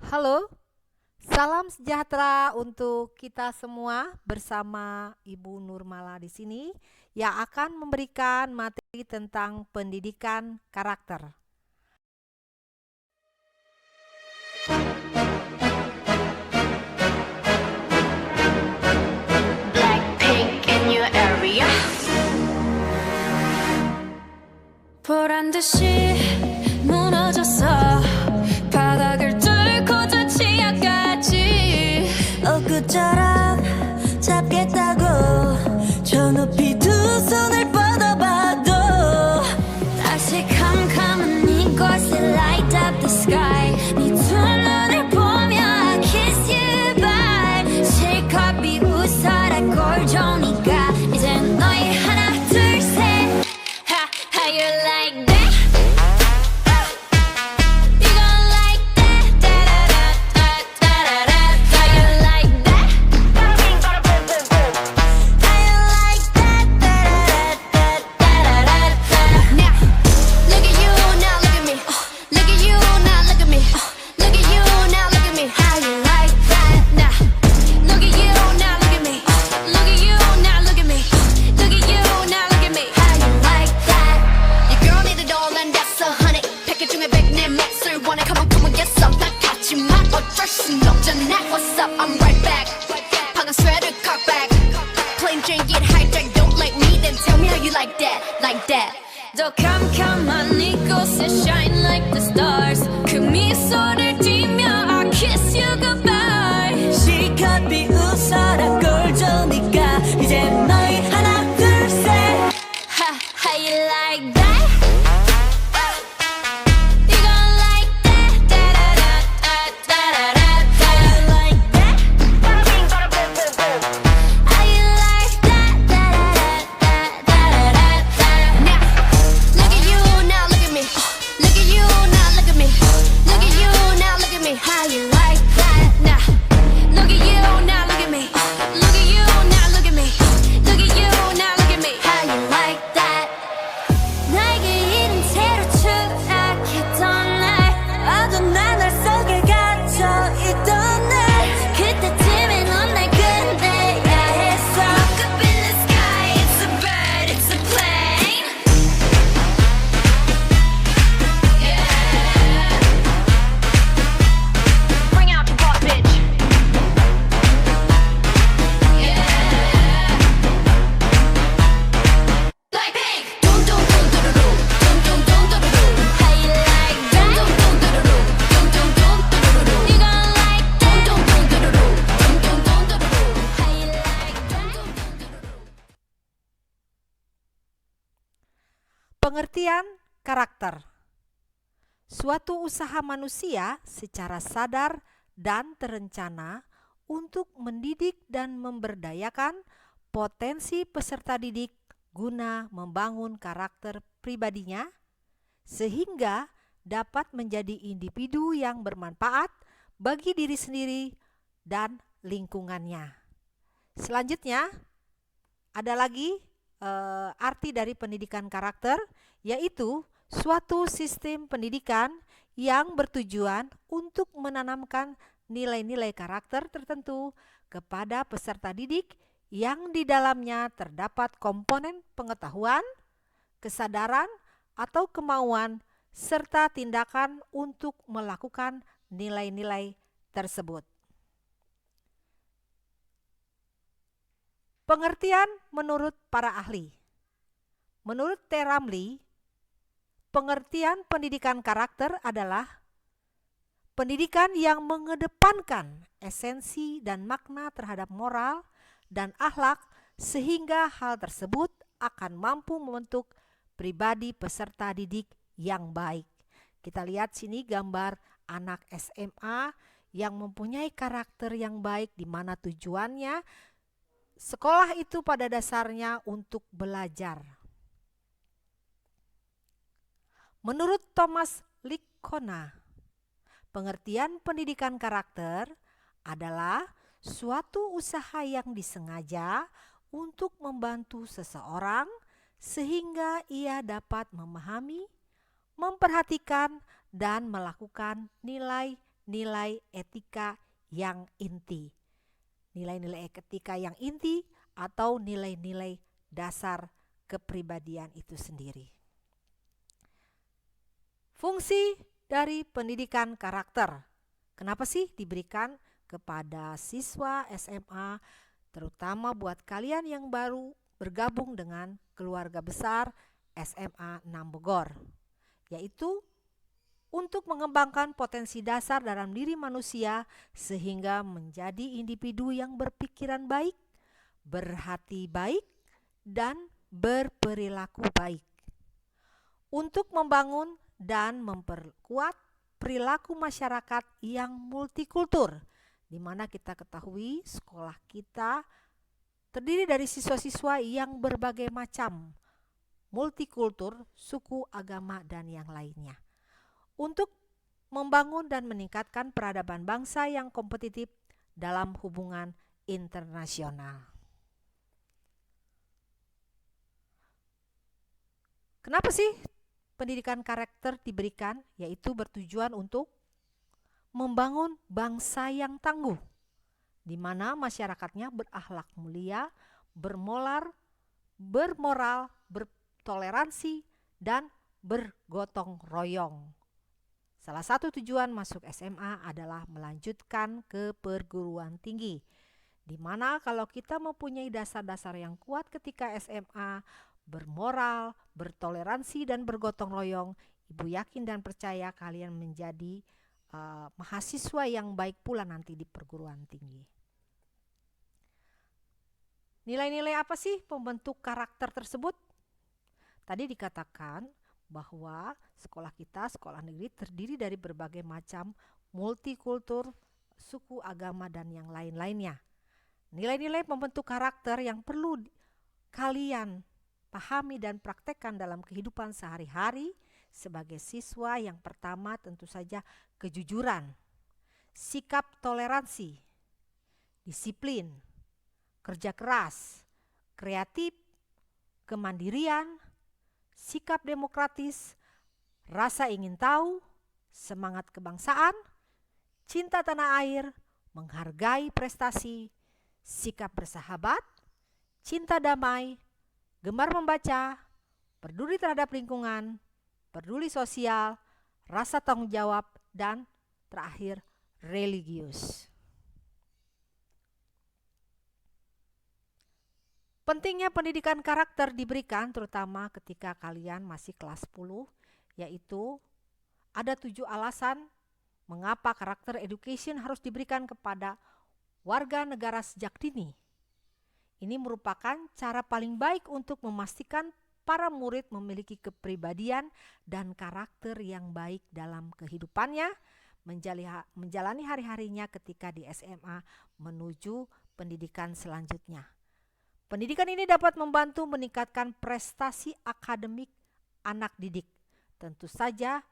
Halo, salam sejahtera untuk kita semua bersama Ibu Nurmala di sini yang akan memberikan materi tentang pendidikan karakter. Blackpink in your area. 보란 듯이 무너졌어 바닥을 뚫고 저 지하까지 엊그처럼 잡겠다고 저 높이 두 손을 뻗어봐도 다시 캄캄한 이곳에 light up the sky 네 두 눈을 보며 I kiss you bye 실컷 비웃어라 꼴 좋으니까 이제 너희 하나 둘셋 How you like that? You gon' like that? Da da da da da da da. How you like that? How you like that? Da da da da da da da. Now, look at you, now look at me. Look at you, now look at me. Look at you, now look at me. How you like that? Now, look at you, now look at me. Look at you, now look at me. Look at you, now look at me. How you like that? Your girl need a doll and that's 100. 패킷 중에 100 내 몫을 원해. Come on, get some. 나 같지만 어쩔 순 없잖아. What's up? I'm right back. 방금 sweater cock back. Plain Jane get hijacked. Don't like me, then tell me how you like that, like that. 더 캄캄한 이곳에 shine like the stars 그 미소를 띠며 I kiss you goodbye 실컷 비웃어라 꼴 좋으니까 이제 너희 하나 둘셋 How you like that? You gon' like that? Da-da-da-da-da-da-da. How you like that? How you like that? Da-da-da-da-da-da-da. Now, look at you, now look at me. Look at you, now look at me. Look at you, now look at me. How you like that? Now, look at you, now look at me. Look at you, now look at me. Look at you, now look at me. How you like that? 나에게 이른 채로 추락했던 날 어두운 나날 속에 갇혀 있던 날 그때쯤에 넌 날 끝내야 했어 Look up in the sky, it's a bird, it's a plane Yeah Bring out your butt, bitch. Blackpink! Dum dum dum dum dum dum dum dum dum dum. How you like that? Dum dum dum dum dum dum dum dum dum. You gon' like that? Dum dum dum dum dum dum dum dum dum. How you like that? Dum dum dum dum. Pengertian karakter. Suatu usaha manusia secara sadar dan terencana untuk mendidik dan memberdayakan potensi peserta didik guna membangun karakter pribadinya sehingga dapat menjadi individu yang bermanfaat bagi diri sendiri dan lingkungannya. Selanjutnya ada lagi arti dari pendidikan karakter, yaitu suatu sistem pendidikan yang bertujuan untuk menanamkan nilai-nilai karakter tertentu kepada peserta didik yang di dalamnya terdapat komponen pengetahuan, kesadaran, atau kemauan, serta tindakan untuk melakukan nilai-nilai tersebut. Pengertian menurut para ahli. Menurut T. Ramlee, pengertian pendidikan karakter adalah pendidikan yang mengedepankan esensi dan makna terhadap moral dan akhlak sehingga hal tersebut akan mampu membentuk pribadi peserta didik yang baik. Kita lihat sini gambar anak SMA yang mempunyai karakter yang baik, di mana tujuannya sekolah itu pada dasarnya untuk belajar. Menurut Thomas Lickona, pengertian pendidikan karakter adalah suatu usaha yang disengaja untuk membantu seseorang sehingga ia dapat memahami, memperhatikan, dan melakukan nilai nilai etika yang inti. Nilai-nilai etika yang inti atau nilai-nilai dasar kepribadian itu sendiri. Fungsi dari pendidikan karakter. Kenapa sih diberikan kepada siswa SMA, terutama buat kalian yang baru bergabung dengan keluarga besar SMA 6 Bogor, yaitu untuk mengembangkan potensi dasar dalam diri manusia sehingga menjadi individu yang berpikiran baik, berhati baik, dan berperilaku baik. Untuk membangun dan memperkuat perilaku masyarakat yang multikultur, di mana kita ketahui sekolah kita terdiri dari siswa-siswa yang berbagai macam, multikultur, suku, agama, dan yang lainnya. Untuk membangun dan meningkatkan peradaban bangsa yang kompetitif dalam hubungan internasional. Kenapa sih pendidikan karakter diberikan? Yaitu bertujuan untuk membangun bangsa yang tangguh, di mana masyarakatnya berakhlak mulia, bermoral, bertoleransi, dan bergotong royong. Salah satu tujuan masuk SMA adalah melanjutkan ke perguruan tinggi, di mana kalau kita mempunyai dasar-dasar yang kuat ketika SMA, bermoral, bertoleransi, dan bergotong royong, Ibu yakin dan percaya kalian menjadi mahasiswa yang baik pula nanti di perguruan tinggi. Nilai-nilai apa sih pembentuk karakter tersebut? Tadi dikatakan bahwa sekolah kita, sekolah negeri, terdiri dari berbagai macam multikultur, suku, agama, dan yang lain-lainnya. Nilai-nilai pembentuk karakter yang perlu kalian pahami dan praktekkan dalam kehidupan sehari-hari sebagai siswa, yang pertama tentu saja kejujuran, sikap toleransi, disiplin, kerja keras, kreatif, kemandirian, sikap demokratis, rasa ingin tahu, semangat kebangsaan, cinta tanah air, menghargai prestasi, sikap bersahabat, cinta damai, gemar membaca, peduli terhadap lingkungan, peduli sosial, rasa tanggung jawab, dan terakhir religius. Pentingnya pendidikan karakter diberikan terutama ketika kalian masih kelas 10, yaitu ada 7 alasan mengapa karakter education harus diberikan kepada warga negara sejak dini. Ini merupakan cara paling baik untuk memastikan para murid memiliki kepribadian dan karakter yang baik dalam kehidupannya, menjalani hari-harinya ketika di SMA menuju pendidikan selanjutnya. Pendidikan ini dapat membantu meningkatkan prestasi akademik anak didik. Tentu saja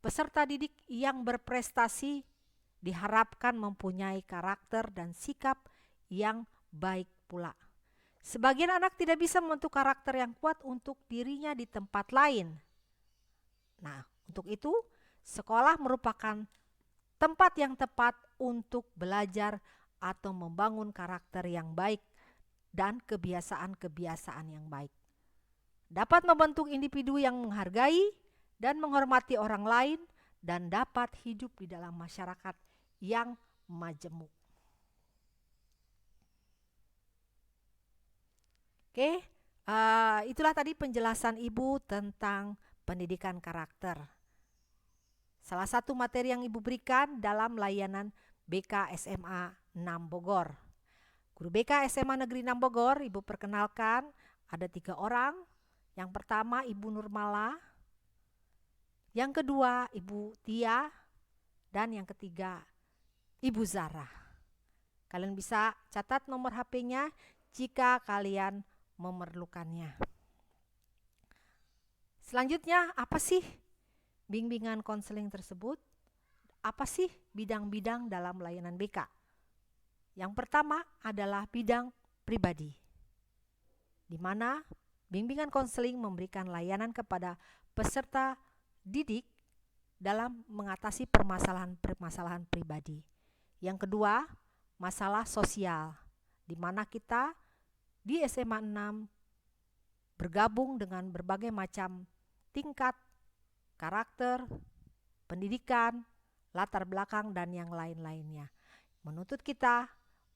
peserta didik yang berprestasi diharapkan mempunyai karakter dan sikap yang baik pula. Sebagian anak tidak bisa membentuk karakter yang kuat untuk dirinya di tempat lain. Nah, untuk itu sekolah merupakan tempat yang tepat untuk belajar atau membangun karakter yang baik dan kebiasaan-kebiasaan yang baik. Dapat membentuk individu yang menghargai dan menghormati orang lain dan dapat hidup di dalam masyarakat yang majemuk. Oke, itulah tadi penjelasan Ibu tentang pendidikan karakter. Salah satu materi yang Ibu berikan dalam layanan BK SMA 6 Bogor. Guru BK SMA Negeri 6 Bogor, Ibu perkenalkan ada 3 orang. Yang pertama Ibu Nurmala, yang kedua Ibu Tia, dan yang ketiga Ibu Zara. Kalian bisa catat nomor HP-nya jika kalian memerlukannya. Selanjutnya, apa sih bimbingan konseling tersebut? Apa sih bidang-bidang dalam layanan BK? Yang pertama adalah bidang pribadi, di mana bimbingan konseling memberikan layanan kepada peserta didik dalam mengatasi permasalahan pribadi. Yang kedua, masalah sosial, di mana kita di SMA 6 bergabung dengan berbagai macam tingkat, karakter, pendidikan, latar belakang, dan yang lain-lainnya. Menuntut kita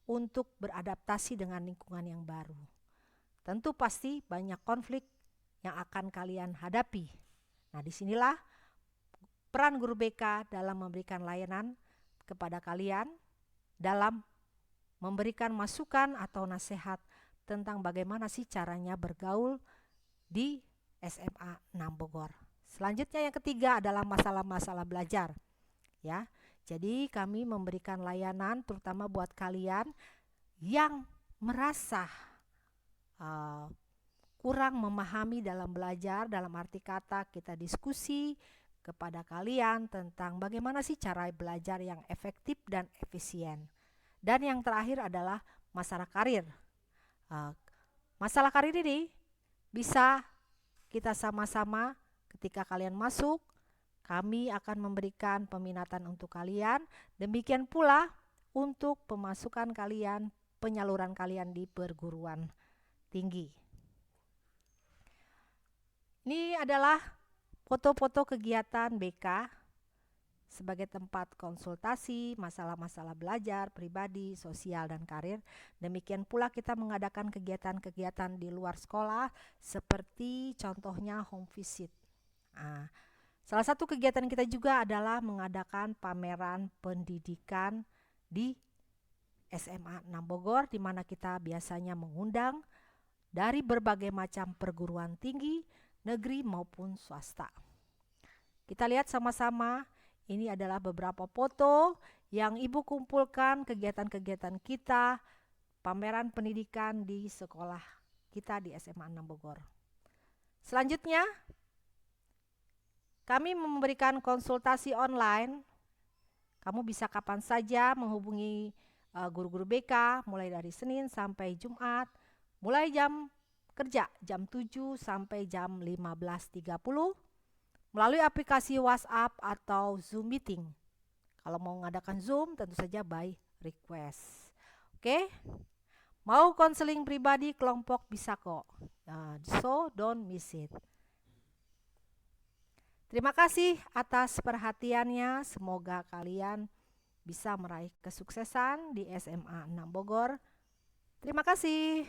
untuk beradaptasi dengan lingkungan yang baru. Tentu pasti banyak konflik yang akan kalian hadapi. Nah, disinilah peran guru BK dalam memberikan layanan kepada kalian, dalam memberikan masukan atau nasihat tentang bagaimana sih caranya bergaul di SMA 6 Bogor. Selanjutnya yang ketiga adalah masalah-masalah belajar. Ya, jadi kami memberikan layanan terutama buat kalian yang merasa kurang memahami dalam belajar, dalam arti kata kita diskusi kepada kalian tentang bagaimana sih cara belajar yang efektif dan efisien. Dan yang terakhir adalah masalah karir. Masalah karir ini bisa kita sama-sama ketika kalian masuk, kami akan memberikan peminatan untuk kalian. Demikian pula untuk pemasukan kalian, penyaluran kalian di perguruan tinggi. Ini adalah foto-foto kegiatan BK sebagai tempat konsultasi masalah-masalah belajar, pribadi, sosial, dan karir. Demikian pula kita mengadakan kegiatan-kegiatan di luar sekolah seperti contohnya home visit. Salah satu kegiatan kita juga adalah mengadakan pameran pendidikan di SMA 6 Bogor, di mana kita biasanya mengundang dari berbagai macam perguruan tinggi, negeri maupun swasta. Kita lihat sama-sama, ini adalah beberapa foto yang Ibu kumpulkan kegiatan-kegiatan kita, pameran pendidikan di sekolah kita di SMA 6 Bogor. Selanjutnya, kami memberikan konsultasi online. Kamu bisa kapan saja menghubungi guru-guru BK mulai dari Senin sampai Jumat, mulai jam kerja jam 7 sampai jam 15.30 melalui aplikasi WhatsApp atau Zoom meeting. Kalau mau mengadakan Zoom tentu saja by request. Oke? Mau konseling pribadi kelompok bisa kok. So don't miss it. Terima kasih atas perhatiannya. Semoga kalian bisa meraih kesuksesan di SMA 6 Bogor. Terima kasih.